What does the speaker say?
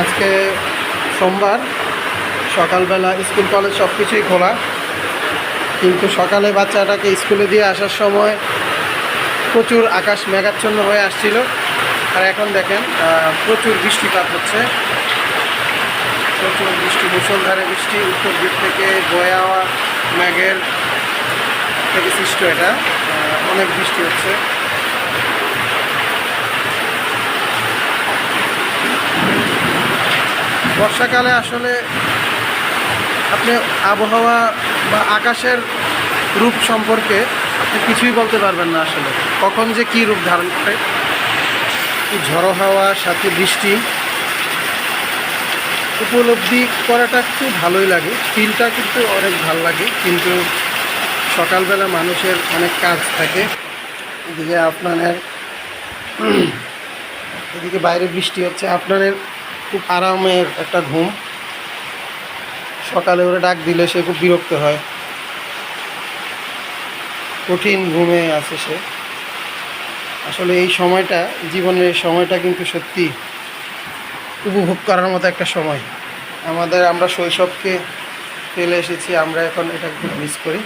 আজকে সোমবার, সকালবেলা স্কুল কলেজ সব কিছুই খোলা, কিন্তু সকালে বাচ্চাটাকে স্কুলে দিয়ে আসার সময় প্রচুর আকাশ মেঘাচ্ছন্ন হয়ে আসছিল। আর এখন দেখেন প্রচুর বৃষ্টিপাত হচ্ছে, প্রচুর বৃষ্টি, মুষলধারে বৃষ্টি। উত্তর দিক থেকে বয়ে যাওয়া মেঘের থেকে সৃষ্ট এটা, অনেক বৃষ্টি হচ্ছে। বর্ষাকালে আসলে আপনি আবহাওয়া বা আকাশের রূপ সম্পর্কে আপনি কিছুই বলতে পারবেন না। আসলে কখন যে কী রূপ ধারণ করে, ঝড়ো হাওয়া সাথে বৃষ্টি উপলব্ধি করাটা একটু ভালোই লাগে, ফিলটা কিন্তু অনেক ভালো লাগে। কিন্তু সকালবেলা মানুষের অনেক কাজ থাকে। এদিকে এদিকে বাইরে বৃষ্টি হচ্ছে, আপনাদের খুব আরামের একটা ঘুম। সকালে ওরা ডাক দিলে সে খুব বিরক্ত হয়, কঠিন ঘুমে আছে সে। আসলে এই সময়টা, জীবনের সময়টা কিন্তু সত্যি উপভোগ করার মতো একটা সময়। আমরা শৈশবকে ফেলে এসেছি, আমরা এখন এটা খুব মিস করি।